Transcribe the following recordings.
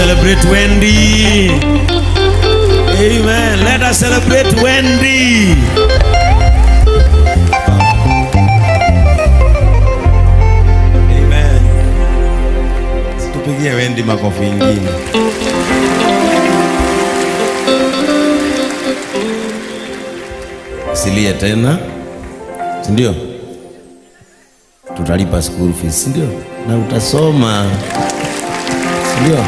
celebrate Wendy. Amen. Let us celebrate Wendy. Amen. Tupigie Wendy makofi ingine. Silie tena. Ndio. Tutalipa school fees, ndio. Na utasoma. Ndio.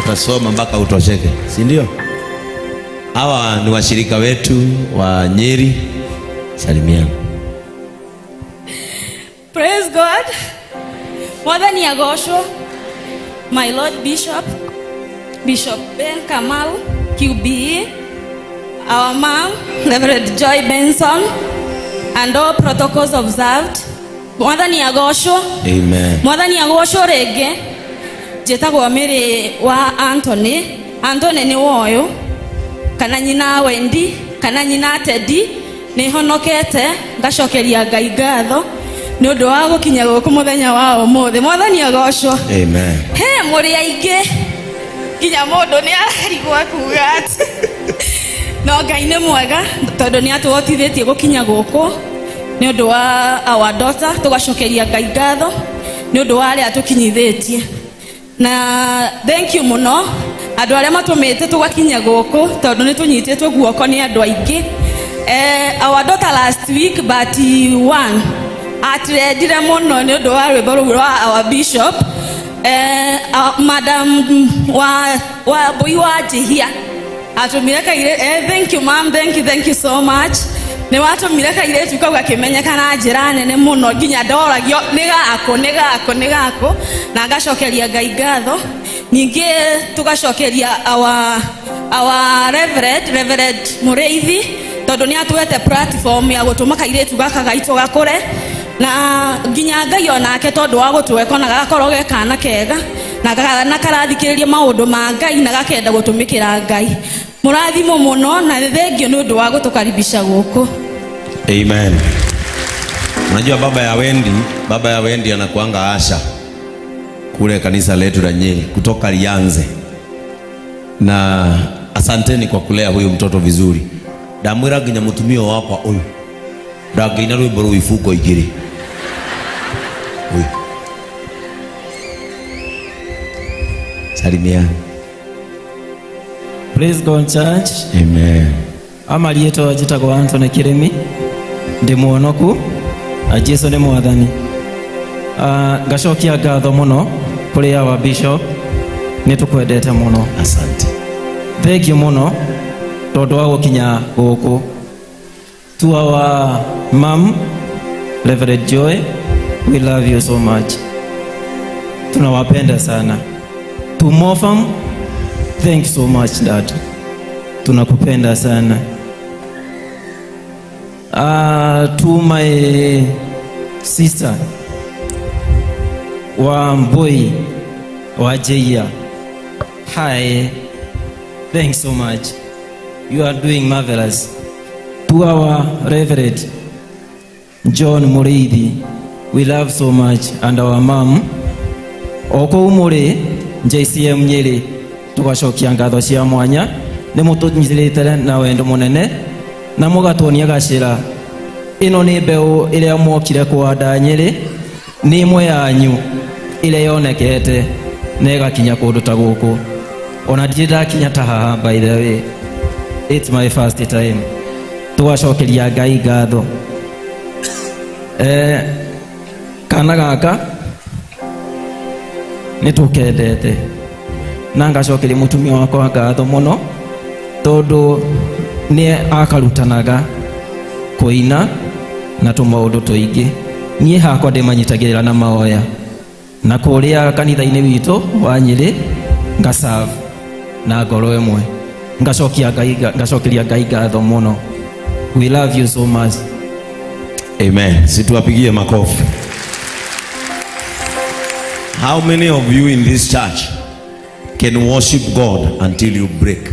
Utasoma mpaka utosheke, si ndio? Hawa ni washirika wetu wa Nyeri. Salimiana. Praise God. Mwathani agocwo. My Lord Bishop Ben Kamal QBE, our mom Reverend Joy Benson, and all protocols observed. Mwathani agocwo. Amen. Mwathani agocwo rege. Jetagwo Mary wa Anthony ni woyo kana nyina Wendy kana nyina Teddy ni honokete ngacokeria Ngai ngatho ni undu wa gukinya guku muthenya wa umuthi. Mwathani agocwo. Amen. He muri aingi kinya mundu ni arigwa kuga ati no Ngai ni mwega tondu ni atuhotithitie gukinya guku ni undu wa our daughter. Tugacokeria Ngai ngatho ni undu wa aria atukinyithitie. Na thank you muno andu aria matumite tugakinya guku tondu ni tunyititwe guoko ni andu aingi. Our daughter last week but one atredire muno ni undu wa rwimbo rwa our bishop madam wa boy wa jihia atumire kaire. Thank you ma'am, thank you so much. Ni watu mireka ile tukauga kimenyekana njira nene muno nginya ndoragio ni gako na ngacokeria Ngai ngatho. Ningi tugacokeria our reverend Mureithi tondu ni atuete platform ya gutuma kaire tugaka gaito gakure na nginya Ngai onake tondu wa gutweka na gakorwo gekana kega na karathikiriria maundu ma Ngai na gakenda gutumikira Ngai. Murathimo muno na thengio ni undu wa gutukaribisha guku. Amen. Unajua baba ya Wendy anakuanga Asha kule kanisa letu la Nyeri kutoka Lianze. Na asanteni kwa kulea huyu mtoto vizuri. Ndamwira nginya mutumio wakwa uyu ndangina rwimbo rwa ifuko igiri. Uyu salimia. Praise God church. Amen. Amarieto ajitagwo Anthony Kiremi ndi muonoku Jesu ni mwathani. Ngacokia ngatho muno kuri our bishop ni tukwendete muno. Asante. Thank you muno tondu wa gukinya guku. To our mom Reverend Joy, we love you so much. Tunawapenda sana. To Mofam, thank you so much dad. Tunakupenda sana. To my sister Wambui Wajia, hi, thanks so much. You are doing marvelous. To our Reverend John Mureithi, we love so much, and our mom Oko Umure JCM Nyeri, tugacokia ngatho cia mwanya ni mutunyitite na wendo munene na mugatonia gacira. Ino ni mbeu iria mwokire kuhanda Nyeri ni imwe yanyu ile yonekete na igakinya kundu ta guku. Ona ndidakinya ta haha, by the way it's my first time. Tugacokeria Ngai ngatho. Kana gaka nitukendete na ngacokeria mutumia wakwa ngatho muno tondu ni akarutanaga kuina na tumaundu tuingi. Nie hakwa ndimanyitagirira na maoya na kuria kanitha-ini witu wa Nyeri ngaserve na ngoro imwe. Ngacokeria Ngai ngatho muno. We love you so much. Amen. Situwapigie makofi. How many of you in this church can worship God until you break?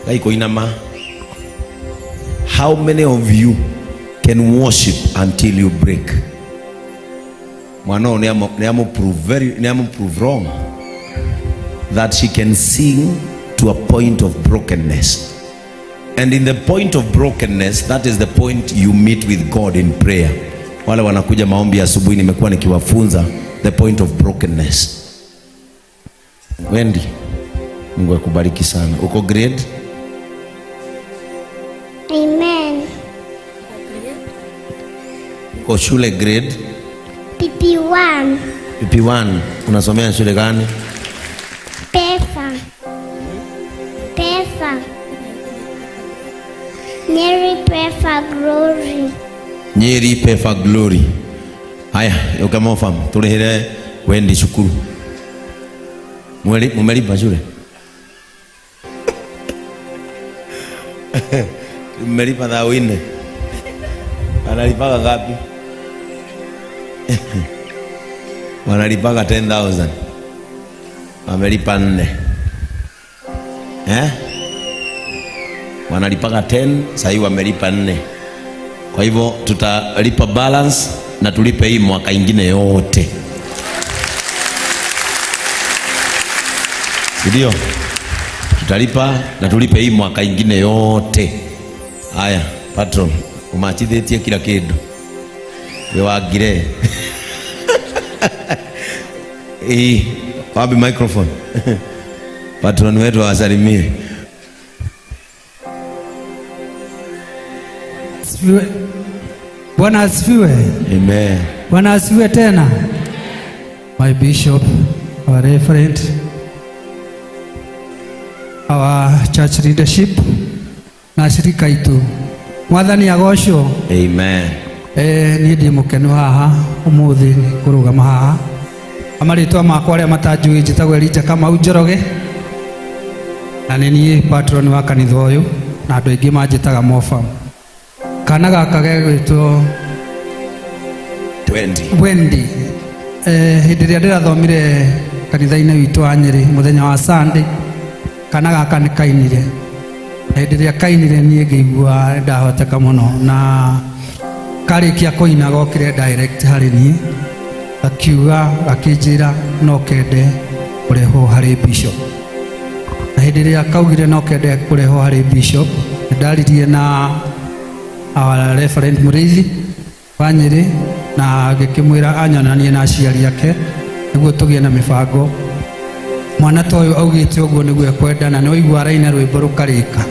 Like inama. How many of you can worship until you break? mwana ni amo prove wrong that she can sing to a point of brokenness. And in the point of brokenness, that is the point you meet with God in prayer. Wale wanakuja maombi asubuhi nimekuwa nikiwafunza the point of brokenness. Wendy, Mungu akubariki sana. Uko grade? Amen. Uko shule grade? PP1. PP1. Unasomea shule gani? Pefa. Nyeri Pefa Glory. Nyeri Pefa Glory. Haya, yokamofam. Tulihire Wendy shukuru. Mumelipa shule? Mumelipa dhawine? Wanalipaga ngapi? Wanalipaga 10,000. Wamelipa 4. Wanalipaga 10, sasa wamelipa 4. Kwa hivyo tutalipa balance na tulipe hii mwaka ingine yote. Ndio. Tutalipa na tulipe hii mwaka ingine yote. Haya, patron, umachithetie kila kitu. Wewe wagire. Wapi microphone? Patron wetu wasalimie. Bwana asifiwe. Amen. Bwana asifiwe tena. My bishop, our reverend, our church leadership na shirika itu. Mwathani agocwo. Amen. Ni ndi mukenu haha umuthi kurugama haha. Amaritwa makwa aria matanjui njitagwo Elijah Kamau Njoroge. Na ni patron wa kanitha uyu na andu aingi manjitaga Mofa. Kana gaka gegwitwo Wendy. Hindi ria ndirathomire kanitha-ini witu wa Nyeri muthenya wa Sunday. Kana gaka ni kainire. Hindi ria kainire nie ngĩigua ndahoteka muno na karikia kuina gokire direct hari nie akiuga akinjira no kende kureho hari bishop. Na hindi ria kaugire no kende kureho hari bishop ndaririe na our referent Muriithi wa Nyeri na ngĩkĩmwĩra anyonanie na aciari ake nĩguo tũgĩe na mĩbango. Mwana ta ũyũ augĩte ũguo nĩguo ekwenda na nĩwaigua araina rwĩmbo rũkarĩka,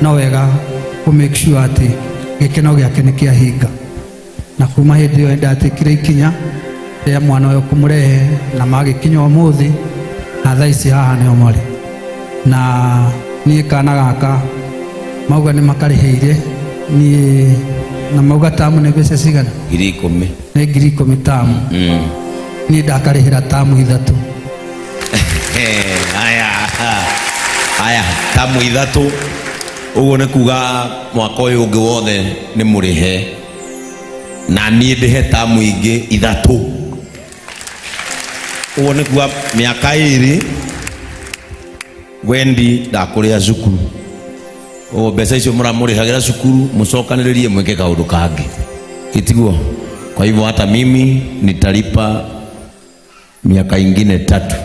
no wega kũ make sure atĩ gĩkeno gĩake nĩ kĩahinga. Na kuma hĩndĩ ĩyo ndatĩkire ikinya rĩa mwana ũyũ kũmũrehe na magĩkinya ũmũthĩ na thaa ici haha nĩo marĩ. Na niĩ kana gaka mauga nĩ makarĩhĩire ni na mauga tamu nĩ mbeca cigana? 10,000. Nĩ 10,000 tamu. Niĩ ndakarĩhĩra tamu 3. Aya tamu 3. Ũguo nĩ kuga mwaka ũyũ ũngĩ wothe nĩ mũrĩhe na niĩ ndĩhe tamu ingĩ 3. Ũguo nĩ kuga mĩaka 2 Wendy ndakũrĩha cukuru. O mbeca icio mũramũrĩhagĩra cukuru mũcokanĩrĩrie mweke kaũndũ kangĩ. Itiguo. Kwa hivyo hata mimi nitalipa miaka ingine 3.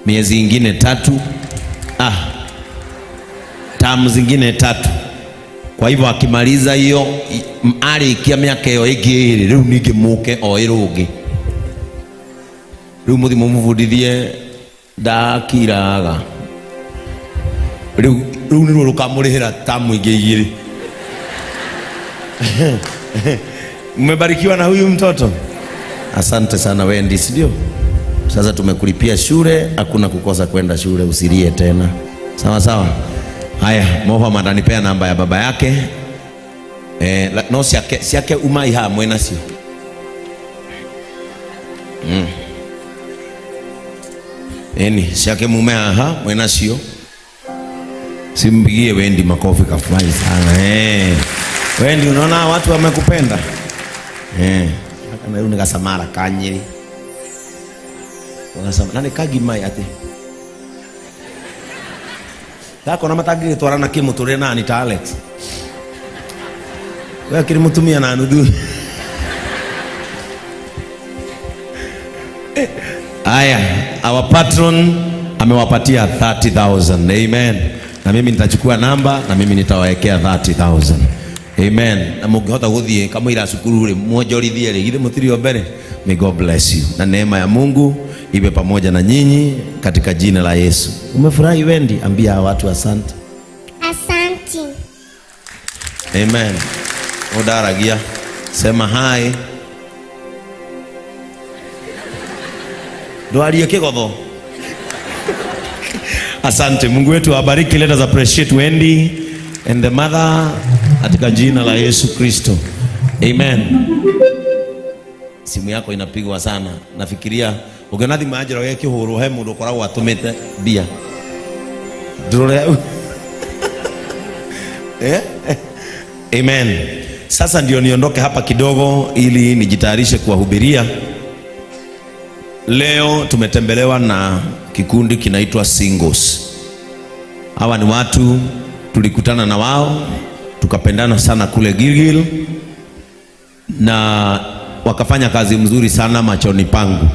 Miezi ingine 3. Tamu zingine 3. Kwa hivyo akimaliza hiyo arikia miaka hiyo ĩngĩ rĩu ningĩ mũke oĩ rũngĩ. Rĩu mũthĩ mũmũbundithie ndakiraga. Rĩu nĩruo rũkamũrĩhĩra tamu ingĩ 2. Mmebarikiwa na huyu mtoto. Asante sana Wendy, sio? Sasa tumekulipia shule, hakuna kukosa kwenda shule, usilie tena. Sawa sawa. Haya, Mofa atanipea namba ya baba yake. No siake umai ha mwena sio. Siake mume ha mwena sio. Simpigie Wendy makofi kafurahi sana. Wendy, unaona watu wamekupenda. Kana yule ngasamara kanyiri. Wanasema nani kagimai ate. Dako na matagi twarana kimuture na Anita Alex. Wewe kiri mutumia na nudu. Aya, our patron amewapatia 30,000. Amen. Na mimi nitachukua namba na mimi nitawaekea 30,000. Amen. Na mungehota guthie kama ira cukuru ri mwonjorithie ri githe mutirio mbere. May God bless you. Na neema ya Mungu iwe pamoja na nyinyi katika jina la Yesu. Umefurahi Wendy? Ambia watu asante. Asante. Amen. Odaragia. Sema hi. Doalie kigodho. Asante. Mungu wetu awabariki. Let us appreciate Wendy and the mother katika jina la Yesu Kristo. Amen. Simu yako inapigwa sana. Nafikiria ugenathi majira yake huru he mundu koragwo atumite bia. Drore. Amen. Sasa ndio niondoke hapa kidogo ili nijitayarishe kuwahubiria. Leo tumetembelewa na kikundi kinaitwa Singles. Hawa ni watu tulikutana na wao tukapendana sana kule Gilgil na wakafanya kazi mzuri sana machoni pangu.